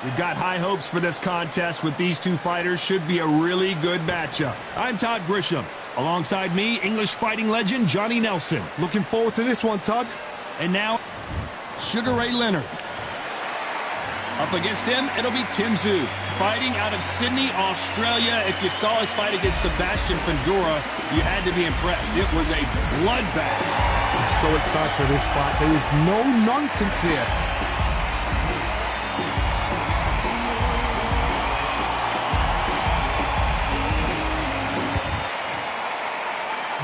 We've got high hopes for this contest with these two fighters. Should be a really good matchup. I'm Todd Grisham. Alongside me, English fighting legend Johnny Nelson. Looking forward to this one, Todd. And now, Sugar Ray Leonard. Up against him, it'll be Tszyu, fighting out of Sydney, Australia. If you saw his fight against Sebastian Fundora, you had to be impressed. It was a bloodbath. I'm so excited for this fight. There is no nonsense here.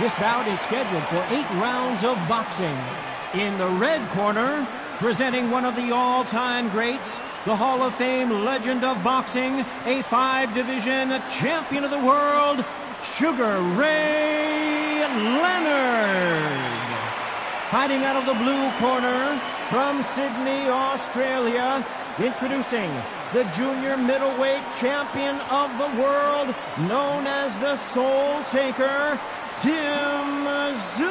This bout is scheduled for 8 rounds of boxing. In the red corner, presenting one of the all-time greats, the Hall of Fame legend of boxing, a 5-division champion of the world, Sugar Ray Leonard. Fighting out of the blue corner, from Sydney, Australia, introducing the junior middleweight champion of the world, known as the Soul Taker, Tszyu.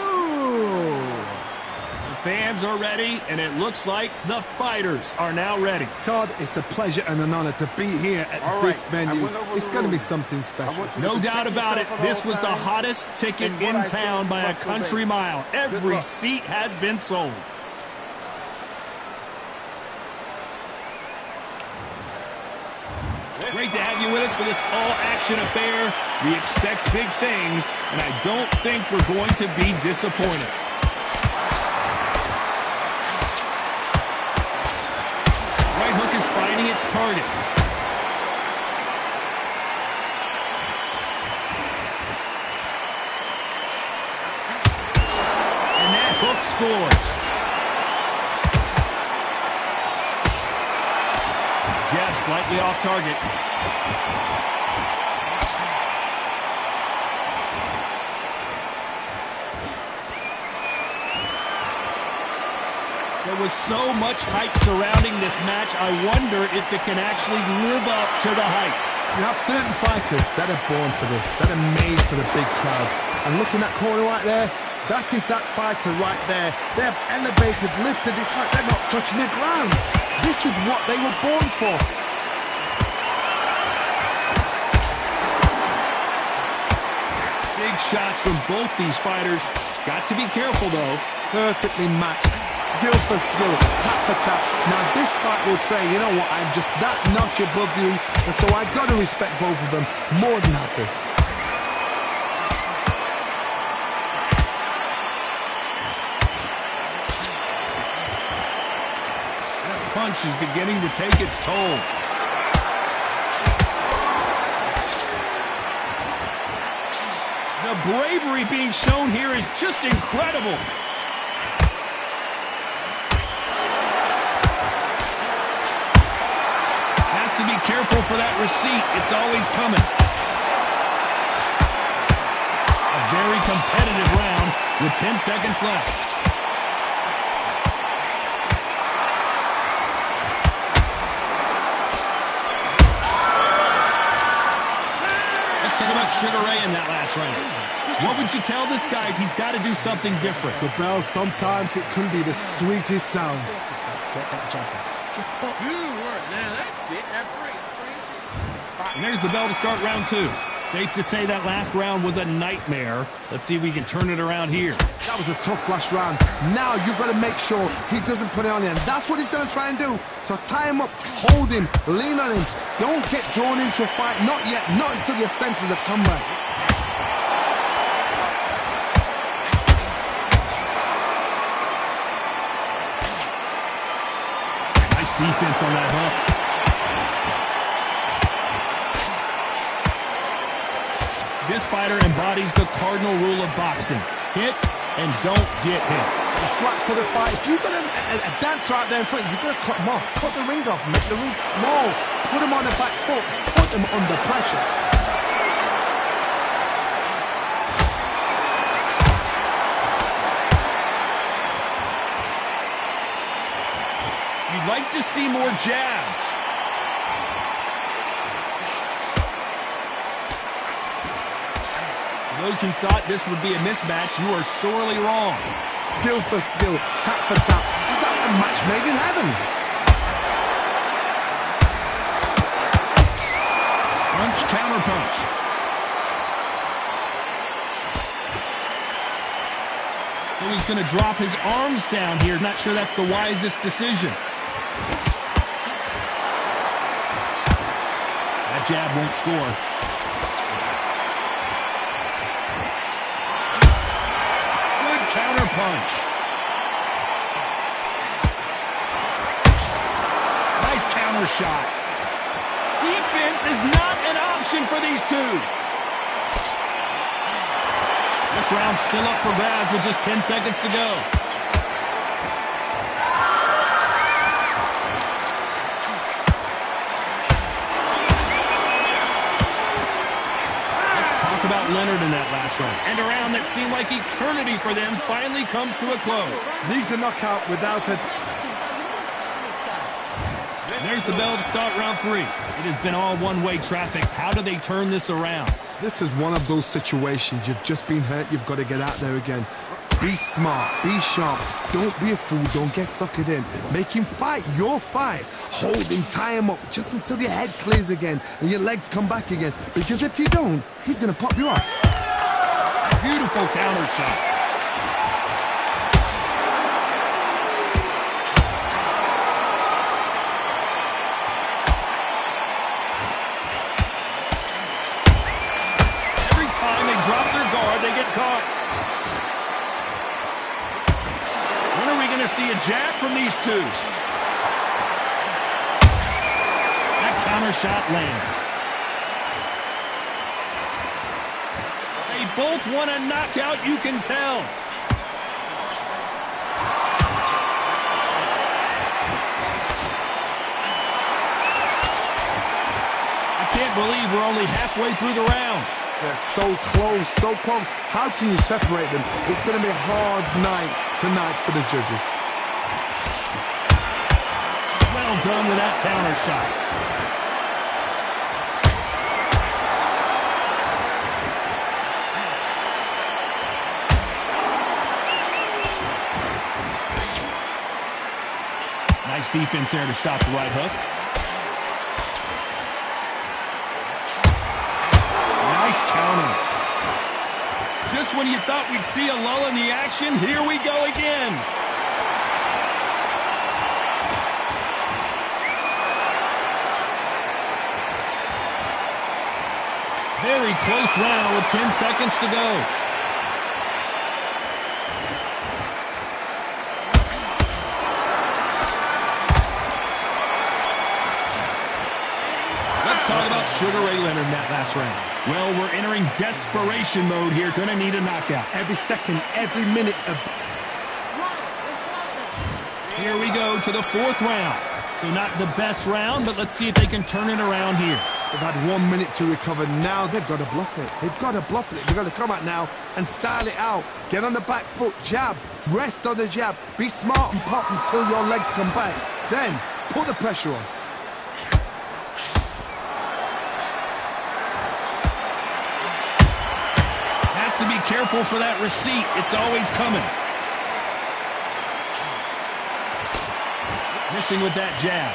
The fans are ready, and it looks like the fighters are now ready. Todd, it's a pleasure and an honor to be here at this venue. It's going to be something special. No doubt about it. This was the hottest ticket in town by a country mile. Every seat has been sold. Great to have you with us for this all-action affair. We expect big things, and I don't think we're going to be disappointed. Right hook is finding its target. And that hook scores. Jab slightly off target. There was so much hype surrounding this match, I wonder if it can actually live up to the hype. You have certain fighters that are born for this, that are made for the big crowd. And look in that corner right there, that is that fighter right there. They have elevated, lifted, it's like they're not touching the ground. This is what they were born for. Big shots from both these fighters. Got to be careful, though. Perfectly matched, skill for skill, tap for tap. Now this fight will say, you know what, I'm just that notch above you, and so I got to respect both of them. More than happy. Punch is beginning to take its toll. The bravery being shown here is just incredible. Has to be careful for that receipt. It's always coming. A very competitive round with 10 seconds left. Talk about Sugar Ray in that last round. What would you tell this guy if he's got to do something different? The bell, sometimes it can be the sweetest sound. Now that's it. And there's the bell to start round 2. Safe to say that last round was a nightmare. Let's see if we can turn it around here. That was a tough last round. Now you've got to make sure he doesn't put it on him. That's what he's going to try and do. So tie him up, hold him, lean on him. Don't get drawn into a fight. Not yet. Not until your senses have come back. Nice defense on that hook. This fighter embodies the cardinal rule of boxing. Hit and don't get hit. Flat for the fight. If you've got a dancer out there in front, you've got to cut him off. Cut the ring off. Make the ring small. Put him on the back foot. Put him under pressure. You'd like to see more jabs. Those who thought this would be a mismatch, you are sorely wrong. Skill for skill, tap for tap. Just like a match made in heaven. Punch, counter punch. So he's going to drop his arms down here. Not sure that's the wisest decision. That jab won't score. Good counter punch. Nice counter shot. Defense is not an option for these two. This round's still up for grabs with just 10 seconds to go. Let's talk about Leonard in that last round. And a round that seemed like eternity for them finally comes to a close. Leaves a knockout without it. There's the bell to start round 3. It has been all one-way traffic. How do they turn this around? This is one of those situations. You've just been hurt. You've got to get out there again. Be smart. Be sharp. Don't be a fool. Don't get suckered in. Make him fight your fight. Hold him. Tie him up just until your head clears again and your legs come back again. Because if you don't, he's going to pop you off. Beautiful counter shot. Drop their guard, they get caught. When are we going to see a jab from these two? That counter shot lands. They both want a knockout, you can tell. I can't believe we're only halfway through the round. They're so close, so close. How can you separate them? It's going to be a hard night tonight for the judges. Well done with that counter shot. Nice defense there to stop the right hook. Counter. Just when you thought we'd see a lull in the action, here we go again. Very close round with 10 seconds to go. Let's talk about Sugar Ray Leonard in that last round. Well, we're entering desperation mode here. Gonna need a knockout. Every second, every minute of... Here we go to the 4th round. So not the best round, but let's see if they can turn it around here. They've had 1 minute to recover. Now they've got to bluff it. They've got to bluff it. They've got to come out now and style it out. Get on the back foot, jab, rest on the jab. Be smart and pop until your legs come back. Then, put the pressure on. To be careful for that receipt. It's always coming. Missing with that jab.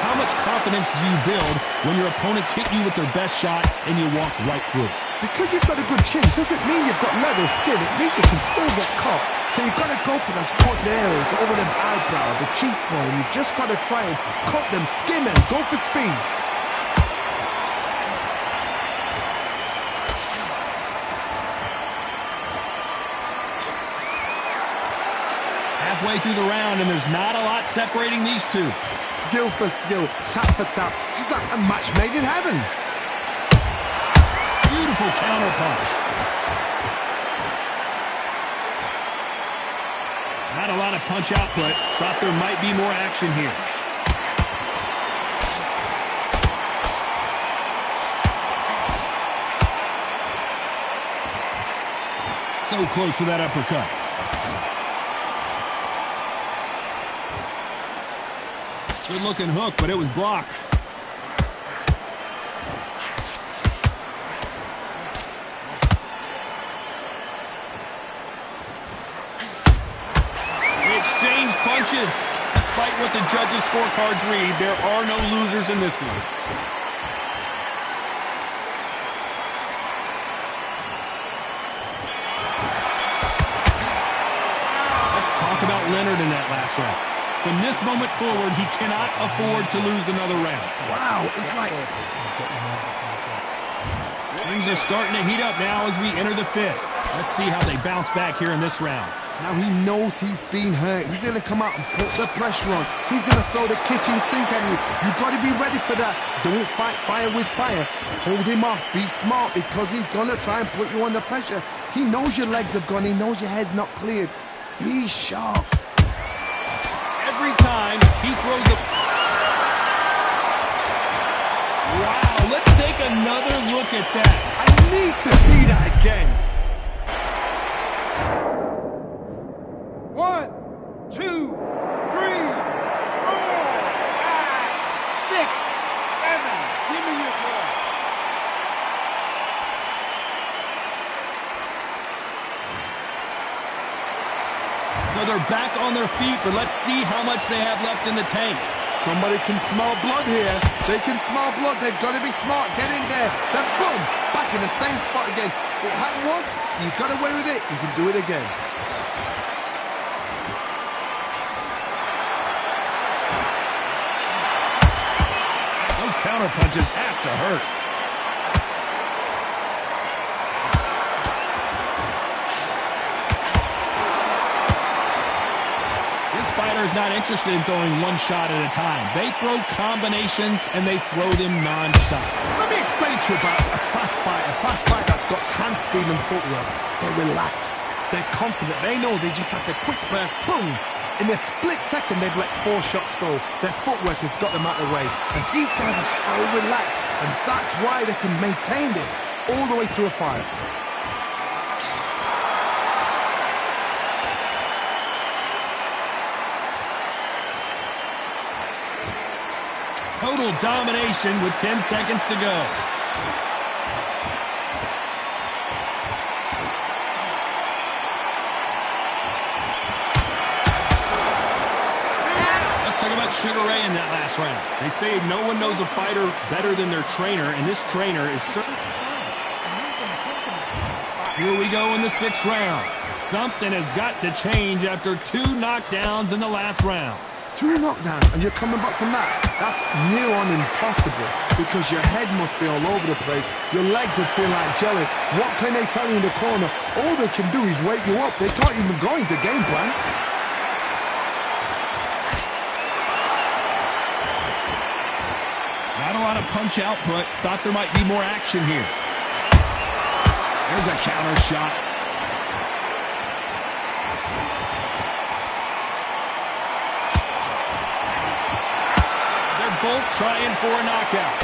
How much confidence do you build when your opponents hit you with their best shot and you walk right through? Because you've got a good chin doesn't mean you've got level skin. It means you can still get caught. So you've got to go for those important areas over the eyebrow, the cheekbone. You've just got to try and cut them, skim them, go for speed. Halfway through the round, and there's not a lot separating these two. Skill for skill, tap for tap, just like a match made in heaven. Beautiful counter punch. Not a lot of punch output. Thought there might be more action here. So close to that uppercut. Good-looking hook, but it was blocked. punches. Despite what the judges' scorecards read, there are no losers in this one. Let's talk about Leonard in that last round. From this moment forward, he cannot afford to lose another round. Wow, it's like... Things are starting to heat up now as we enter the fifth. Let's see how they bounce back here in this round. Now he knows he's been hurt. He's going to come out and put the pressure on. He's going to throw the kitchen sink at you. You've got to be ready for that. Don't fight fire with fire. Hold him off. Be smart because he's going to try and put you under pressure. He knows your legs have gone. He knows your head's not cleared. Be sharp. Every time he throws a... Wow, let's take another look at that. I need to see that again. 1, 2, 3, 4, 5, 6, 7. Give me your ball. So they're back on their feet, but let's see how much they have left in the tank. Somebody can smell blood here. They can smell blood. They've got to be smart. Get in there. Then boom, back in the same spot again. It happened once. You got away with it. You can do it again. Those counter punches have to hurt. Is not interested in throwing one shot at a time. They throw combinations and they throw them non-stop. Let me explain to you about a fast fighter. A fast fighter that's got hand speed and footwork. They're relaxed. They're confident. They know they just have the quick burst. Boom! In a split second, they've let 4 shots go. Their footwork has got them out of the way. And these guys are so relaxed. And that's why they can maintain this all the way through a fight. Total domination with 10 seconds to go. Let's talk about Sugar Ray in that last round. They say no one knows a fighter better than their trainer, and this trainer is certain. Here we go in the 6th round. Something has got to change after 2 knockdowns in the last round. 2 knockdowns, and you're coming back from that. That's near on impossible because your head must be all over the place. Your legs would feel like jelly. What can they tell you in the corner? All they can do is wake you up. They can't even go into game plan. Not a lot of punch output. Thought there might be more action here. There's a counter shot. Both trying for a knockout.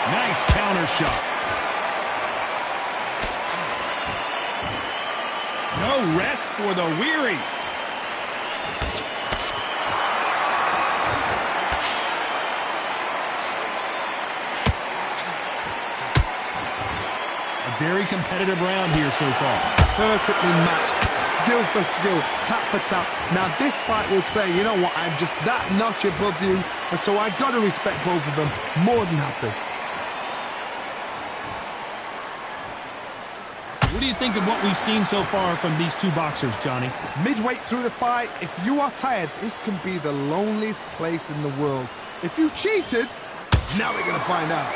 Nice counter shot. No rest for the weary. A very competitive round here so far. Perfectly matched. Skill for skill, tap for tap. Now this fight will say, you know what, I'm just that notch above you, and so I got to respect both of them. More than happy. What do you think of what we've seen so far from these 2 boxers, Johnny? Midway through the fight, if you are tired, this can be the loneliest place in the world. If you cheated, now we're going to find out.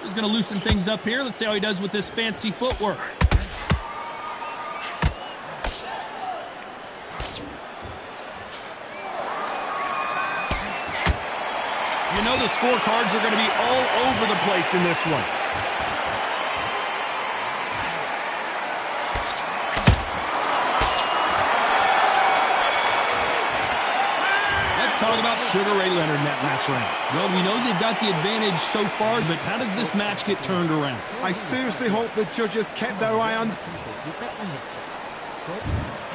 He's going to loosen things up here. Let's see how he does with this fancy footwork. You know the scorecards are going to be all over the place in this one. Talk about Sugar Ray Leonard in that last round. Well, we know they've got the advantage so far, but how does this match get turned around? I seriously hope the judges kept their eye on...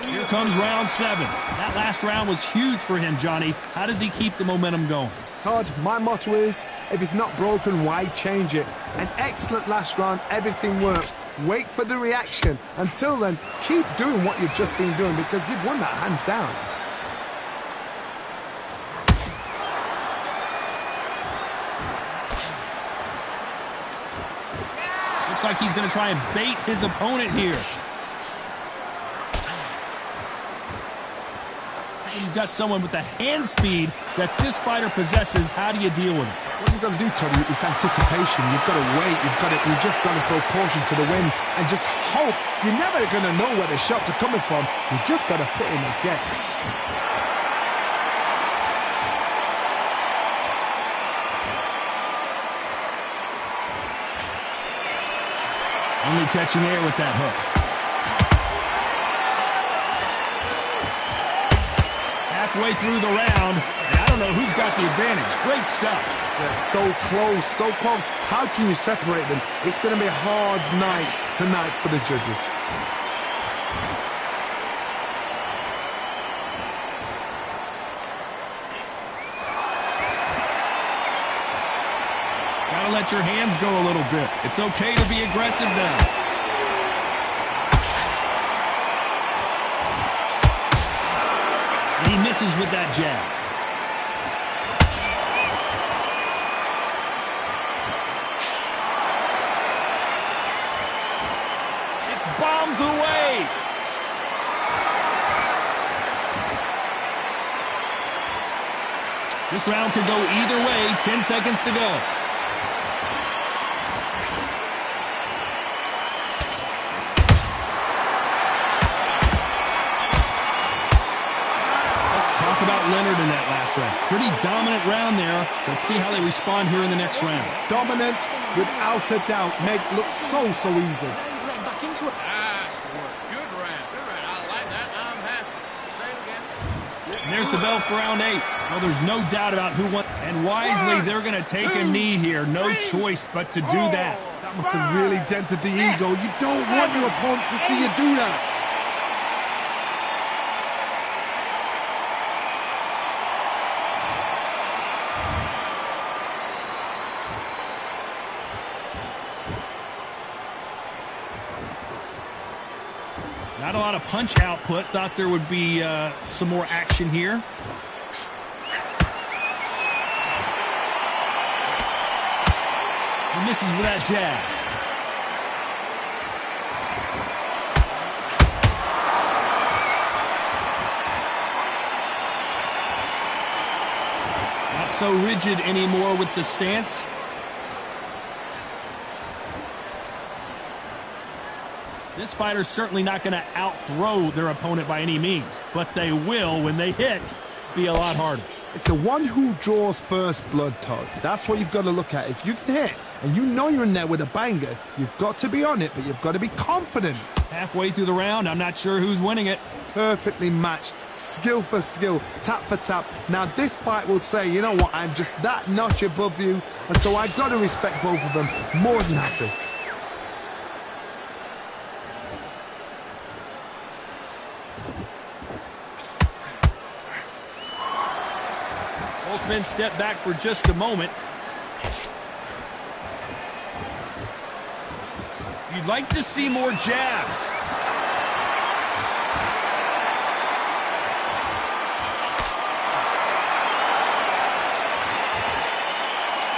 Here comes round 7. That last round was huge for him, Johnny. How does he keep the momentum going? Todd, my motto is, if it's not broken, why change it? An excellent last round, everything works. Wait for the reaction. Until then, keep doing what you've just been doing because you've won that hands down. Looks like he's going to try and bait his opponent here. When you've got someone with the hand speed that this fighter possesses, how do you deal with it? What you've got to do, Tony, is anticipation. You've got to wait. You've just got to throw caution to the wind and just hope. You're never going to know where the shots are coming from. You've just got to put in a guess. Only catching air with that hook. Halfway through the round, and I don't know who's got the advantage. Great stuff. They're so close, so close. How can you separate them? It's going to be a hard night tonight for the judges. Gotta let your hands go a little bit. It's okay to be aggressive now. And he misses with that jab. It's bombs away. This round could go either way. 10 seconds to go. About Leonard in that last round. Pretty dominant round there. Let's see how they respond here in the next round. Dominance, without a doubt, make look so easy. Back into it. Nice work. Good round. Good round. I like that. I'm happy. Say it again. And there's the bell for round 8. Well, there's no doubt about who won. And wisely, they're going to take a knee here. No choice but to do that. That must have really dented the ego. You don't want your opponent to see you do that. Not a lot of punch output. Thought there would be some more action here. He misses with that jab. Not so rigid anymore with the stance. This fighter's certainly not going to out-throw their opponent by any means, but they will, when they hit, be a lot harder. It's the one who draws first blood, Todd. That's what you've got to look at. If you can hit, and you know you're in there with a banger, you've got to be on it, but you've got to be confident. Halfway through the round, I'm not sure who's winning it. Perfectly matched, skill for skill, tap for tap. Now this fight will say, you know what, I'm just that notch above you, and so I've got to respect both of them more than happy. Both men step back for just a moment. You'd like to see more jabs.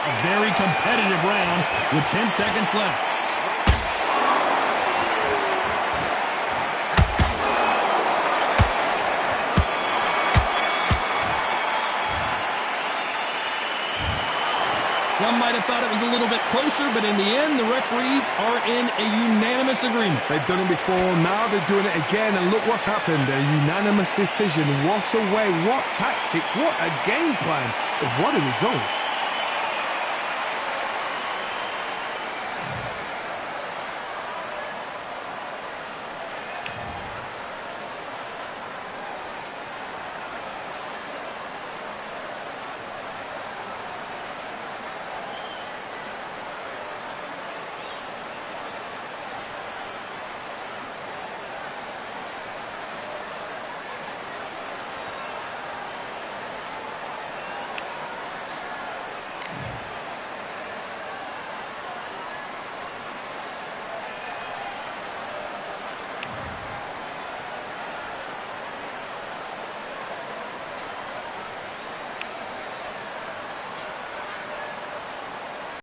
A very competitive round with 10 seconds left. Some might have thought it was a little bit closer, but in the end, the referees are in a unanimous agreement. They've done it before, now they're doing it again, and look what's happened. A unanimous decision. What a way, what tactics, what a game plan. What a result.